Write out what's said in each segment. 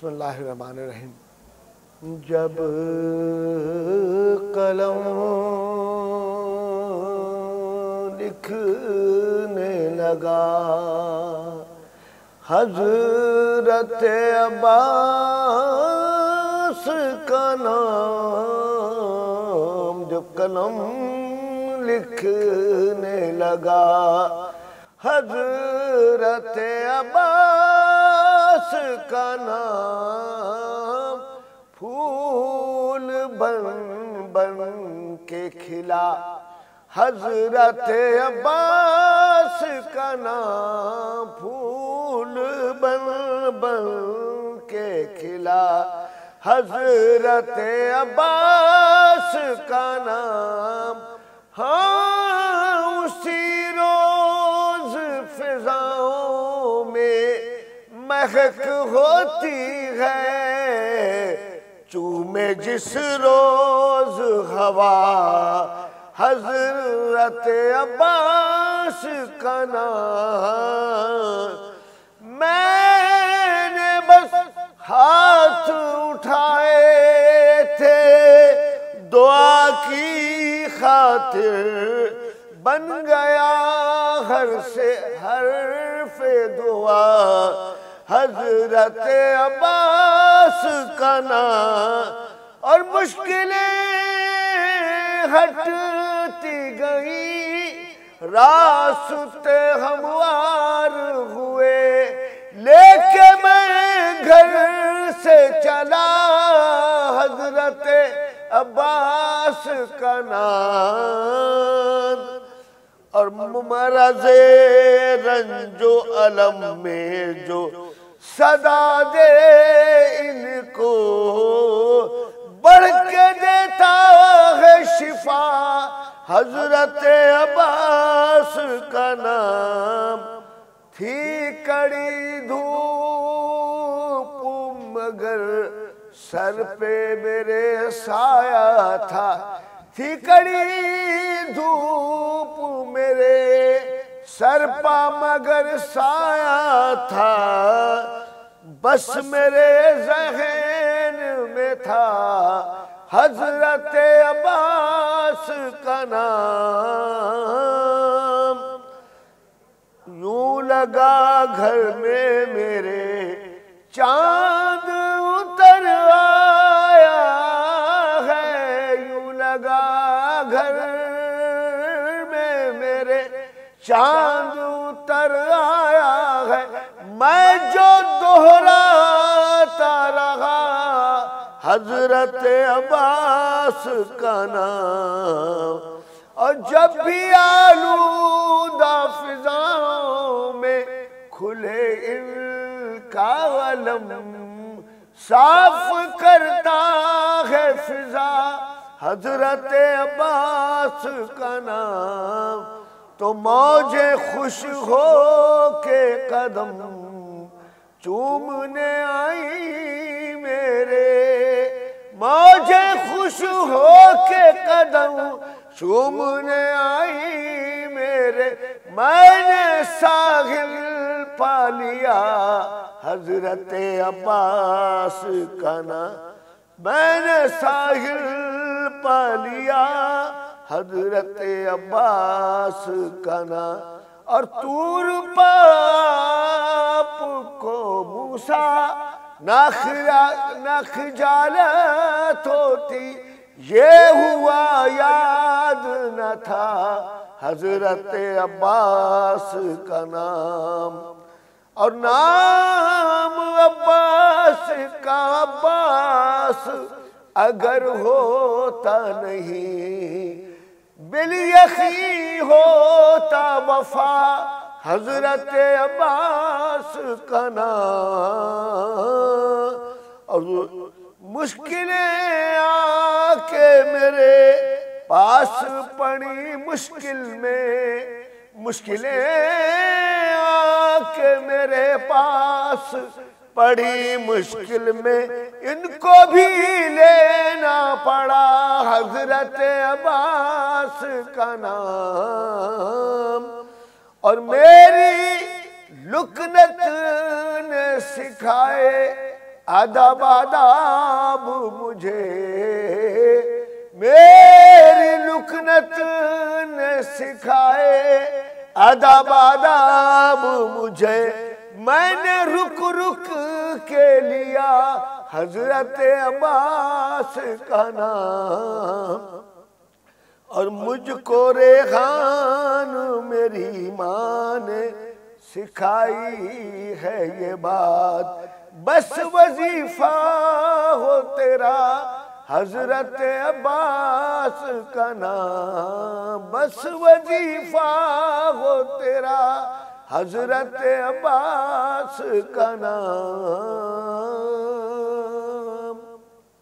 बिस्मिल्लाहिर्रहमानिर्रहीम। जब कलम लिखने लगा हज़रत अब्बास का नाम, जब कलम लिखने लगा हज़रत अब्बास का नाम, फूल बन बन के खिला हज़रत अब्बास का नाम, फूल बन बन के खिला हज़रत अब्बास का नाम। हाँ, उसी रोज़ फिज़ाओं में महक होती है, चूमे जिस रोज़ हवा हज़रत अब्बास का नाम। मैंने बस हाथ उठाए थे दुआ की खातिर, बन गया हर से हर्फ दुआ हज़रत अब्बास का नाम। और मुश्किलें हटती गई, रास्ते हमवार हुए, लेके मैं घर से चला हज़रत अब्बास का नाम। और मरज़े रंजो अलम में जो सदा दे इनको, बढ़ के देता है शिफा हज़रत अब्बास का नाम। थी कड़ी धूप मगर सर पे मेरे साया था, थी कड़ी धूप मेरे सर पा मगर साया था, बस मेरे ज़हन में था हज़रत अब्बास का नाम। यूं लगा घर में मेरे चाँद उतर आया है, यूं लगा घर में मेरे चाँद उतर आया है। मैं जो दोहराता रहा हज़रत अब्बास का नाम। और जब भी आलूदा फिज़ाओं में खुले इनका अलम, साफ करता है फिज़ा हज़रत अब्बास का नाम। तो मौजे खुश हो के कदम चूमने आई मेरे, मौजे खुश हो के कदम चूमने आई मेरे। मैंने साहिल पा लिया हज़रत अब्बास का नाम, मैंने साहिल पा लिया हज़रत अब्बास का नाम। और तूर पाप को मूसा नखजालत होती, ये हुआ याद न था हज़रत अब्बास का नाम। और नाम अब्बास का अब्बास अगर होता नहीं, बिलयखी होता वफा हज़रत अब्बास का नाम। और मुश्किलें आके मेरे पास पड़ी मुश्किल में, मुश्किलें आके मेरे पास पड़ी मुश्किल में, इनको भी लेना पड़ा हज़रत अब्बास का नाम। और मेरी लुकनत ने सिखाए ادب آداب مجھے میری لکنت نے سکھائے، ادب آداب مجھے میں نے رک رک کے لیا حضرت عباس کا نام، اور مجھ کو ریحان میری ماں نے سکھائی ہے یہ بات، بس وظیفہ ہو تیرا حضرت عباس کا نام، بس وظیفہ ہو تیرا حضرت عباس کا نام۔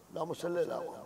اللہم صلی اللہ علیہ وسلم۔